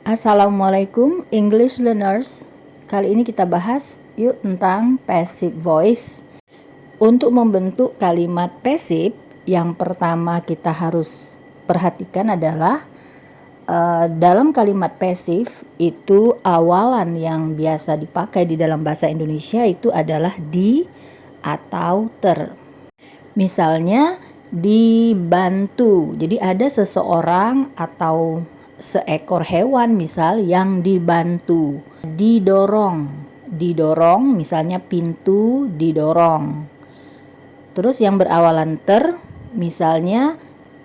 Assalamualaikum English learners. Kali ini kita bahas yuk tentang passive voice. Untuk membentuk kalimat passive, yang pertama kita harus perhatikan adalah dalam kalimat passive itu awalan yang biasa dipakai di dalam bahasa Indonesia itu adalah di atau ter. Misalnya dibantu. Jadi ada seseorang atau seekor hewan misal yang dibantu. Didorong misalnya pintu didorong. Terus yang berawalan ter misalnya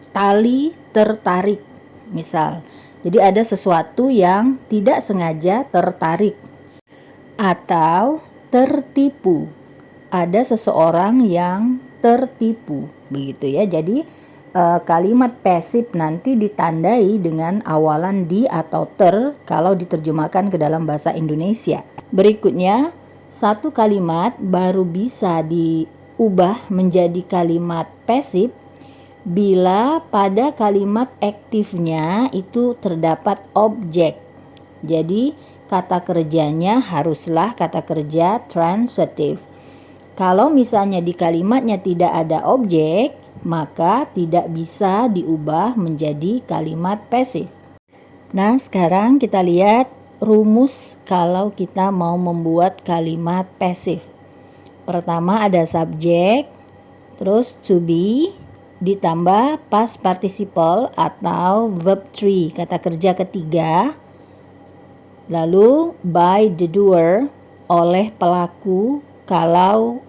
tali tertarik misal. Jadi ada sesuatu yang tidak sengaja tertarik atau tertipu. Ada seseorang yang tertipu begitu ya. Jadi kalimat passive nanti ditandai dengan awalan di atau ter kalau diterjemahkan ke dalam bahasa Indonesia. Berikutnya, satu kalimat baru bisa diubah menjadi kalimat passive bila pada kalimat aktifnya itu terdapat objek. Jadi kata kerjanya haruslah kata kerja transitive. Kalau misalnya di kalimatnya tidak ada objek, maka tidak bisa diubah menjadi kalimat passive. Nah, sekarang kita lihat rumus kalau kita mau membuat kalimat passive. Pertama ada subjek, terus to be, ditambah past participle atau verb 3, kata kerja ketiga. Lalu by the doer, oleh pelaku kalau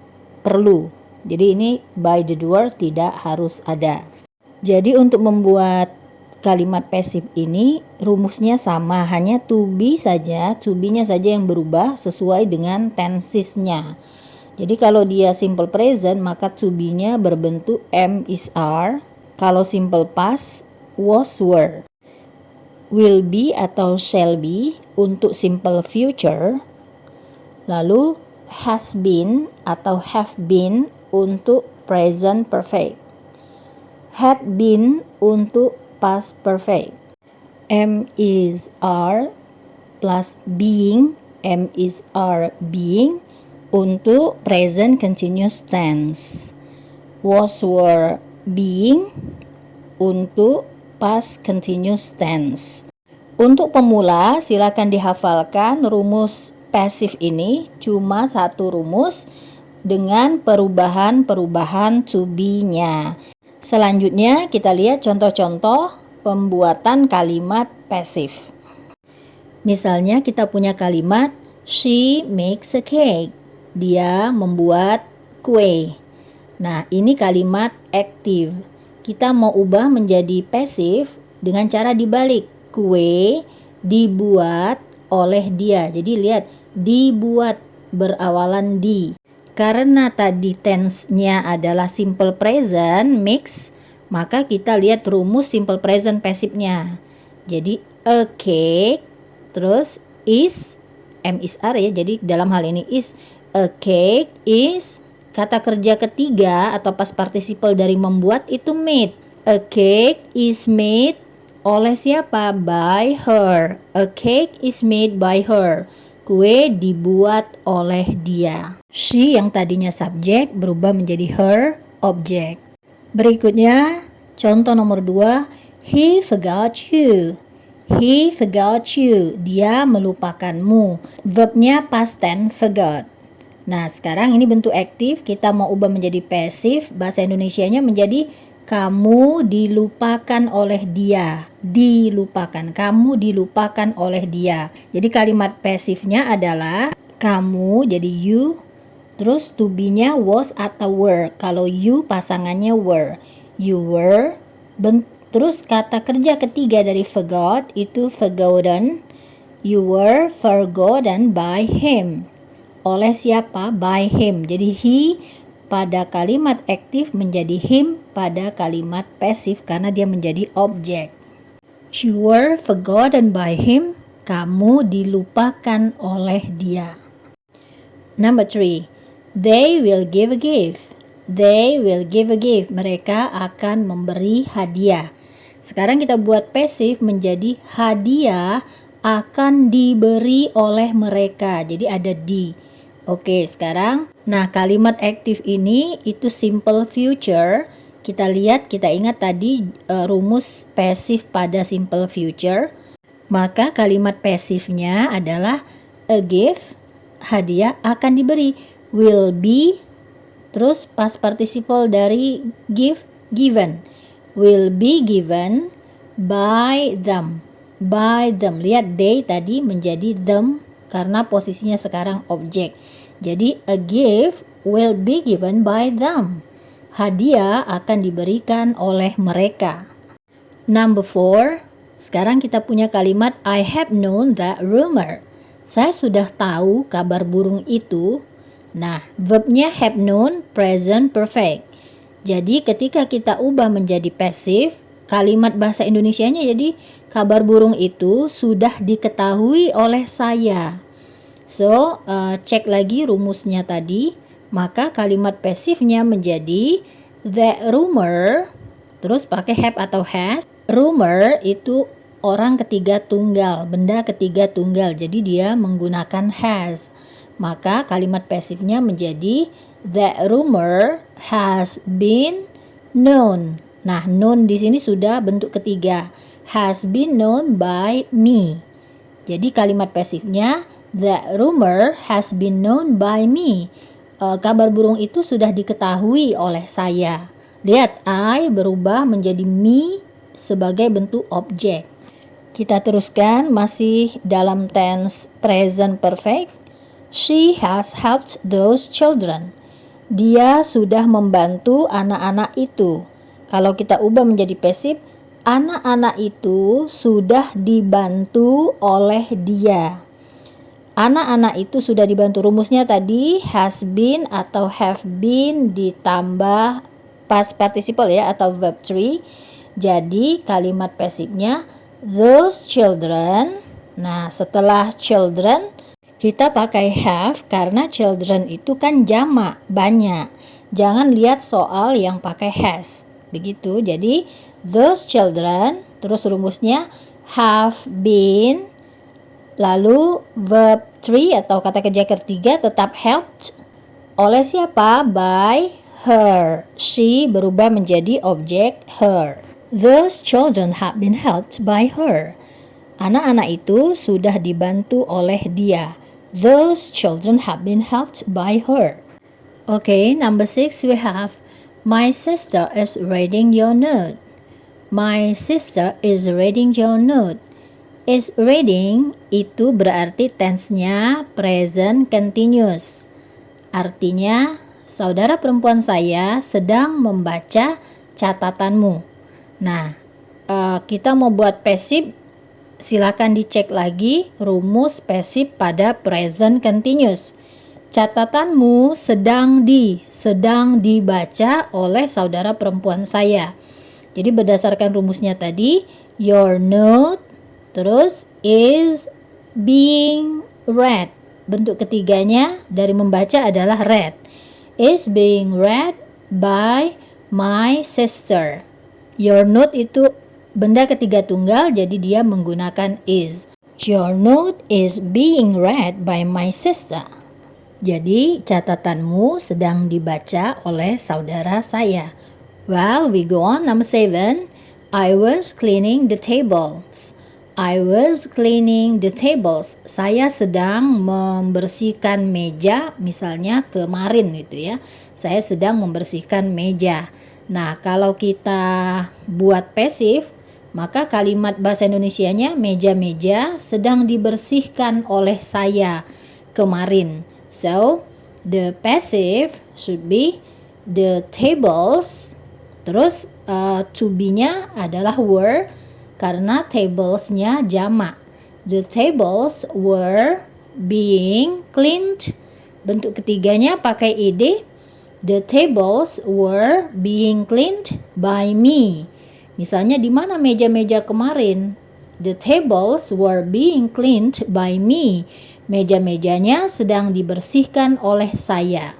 perlu. Jadi ini by the doer tidak harus ada. Jadi untuk membuat kalimat passive ini rumusnya sama, hanya to be saja, to be-nya saja yang berubah sesuai dengan tenses-nya. Jadi kalau dia simple present maka to be-nya berbentuk am is are, kalau simple past was were. Will be atau shall be untuk simple future. Lalu has been atau have been untuk present perfect. Had been untuk past perfect. Am is are plus being, am is are being untuk present continuous tense. Was were being untuk past continuous tense. Untuk pemula silakan dihafalkan rumus passive ini, cuma satu rumus dengan perubahan-perubahan to be-nya. Selanjutnya kita lihat contoh-contoh pembuatan kalimat passive. Misalnya kita punya kalimat she makes a cake. Dia membuat kue. Nah, ini kalimat aktif. Kita mau ubah menjadi passive dengan cara dibalik. Kue dibuat oleh dia. Jadi lihat, dibuat berawalan di. Karena tadi tense-nya adalah simple present mix, maka kita lihat rumus simple present passive-nya. Jadi a cake, terus is, am is are ya. Jadi dalam hal ini is, a cake is, kata kerja ketiga atau past participle dari membuat itu made. A cake is made oleh siapa? By her. A cake is made by her. Kue dibuat oleh dia. She yang tadinya subjek berubah menjadi her, objek. Berikutnya, contoh nomor 2. He forgot you. He forgot you. Dia melupakanmu. Verbnya past tense forgot. Nah, sekarang ini bentuk aktif. Kita mau ubah menjadi passive. Bahasa Indonesianya menjadi kamu dilupakan oleh dia. Dilupakan. Kamu dilupakan oleh dia. Jadi kalimat passivenya adalah kamu, jadi you. Terus to be-nya was atau were. Kalau you pasangannya were. You were. Terus kata kerja ketiga dari forgot itu forgotten. You were forgotten by him. Oleh siapa? By him. Jadi he pada kalimat aktif menjadi him pada kalimat pasif karena dia menjadi objek. You were forgotten by him. Kamu dilupakan oleh dia. Number 3. They will give a gift. They will give a gift. Mereka akan memberi hadiah. Sekarang kita buat pasif menjadi hadiah akan diberi oleh mereka. Jadi ada di. Oke, sekarang nah kalimat aktif ini itu simple future. Kita lihat, kita ingat tadi rumus pasif pada simple future. Maka kalimat pasifnya adalah a gift, hadiah akan diberi, will be, terus past participle dari give, given, will be given by them. By them, lihat they tadi menjadi them karena posisinya sekarang objek. Jadi a gift will be given by them. Hadiah akan diberikan oleh mereka. Number 4. Sekarang kita punya kalimat I have known that rumor. Saya sudah tahu kabar burung itu. Nah, verbnya have known present perfect. Jadi ketika kita ubah menjadi passive, kalimat bahasa Indonesianya jadi kabar burung itu sudah diketahui oleh saya. So, cek lagi rumusnya tadi. Maka kalimat pasifnya menjadi that rumor, terus pakai have atau has. Rumor itu orang ketiga tunggal, benda ketiga tunggal. Jadi dia menggunakan has. Maka kalimat pasifnya menjadi that rumor has been known. Nah, known di sini sudah bentuk ketiga. Has been known by me. Jadi kalimat pasifnya that rumor has been known by me. Kabar burung itu sudah diketahui oleh saya. Lihat, I berubah menjadi me sebagai bentuk objek. Kita teruskan masih dalam tense present perfect. She has helped those children. Dia sudah membantu anak-anak itu. Kalau kita ubah menjadi passive, anak-anak itu sudah dibantu oleh dia. Anak-anak itu sudah dibantu. Rumusnya tadi has been atau have been ditambah past participle ya atau verb 3. Jadi kalimat pasifnya those children. Nah, setelah children kita pakai have karena children itu kan jamak, banyak. Jangan lihat soal yang pakai has. Begitu. Jadi those children, terus rumusnya have been, lalu verb 3 atau kata kerja ketiga tetap helped oleh siapa? By her. She berubah menjadi objek her. Those children have been helped by her. Anak-anak itu sudah dibantu oleh dia. Those children have been helped by her. Okay, number 6 we have my sister is reading your note. My sister is reading your note. Is reading itu berarti tense-nya present continuous. Artinya, saudara perempuan saya sedang membaca catatanmu. Nah, kita mau buat passive, silakan dicek lagi rumus passive pada present continuous. Catatanmu sedang dibaca oleh saudara perempuan saya. Jadi berdasarkan rumusnya tadi, your note terus is being read. Bentuk ketiganya dari membaca adalah read. Is being read by my sister. Your note itu benda ketiga tunggal, jadi dia menggunakan is. Your note is being read by my sister. Jadi catatanmu sedang dibaca oleh saudara saya. Well, we go on. Number 7. I was cleaning the tables. I was cleaning the tables. Saya sedang membersihkan meja, misalnya kemarin gitu ya. Saya sedang membersihkan meja. Nah, kalau kita buat passive, maka kalimat bahasa Indonesianya meja-meja sedang dibersihkan oleh saya kemarin. So, the passive should be the tables. Terus to be-nya adalah were karena tables-nya jamak. The tables were being cleaned. Bentuk ketiganya pakai ed. The tables were being cleaned by me. Misalnya di mana meja-meja kemarin? The tables were being cleaned by me. Meja-mejanya sedang dibersihkan oleh saya.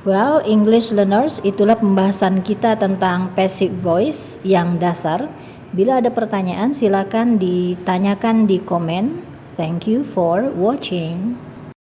Well, English learners, itulah pembahasan kita tentang passive voice yang dasar. Bila ada pertanyaan silakan ditanyakan di komen. Thank you for watching.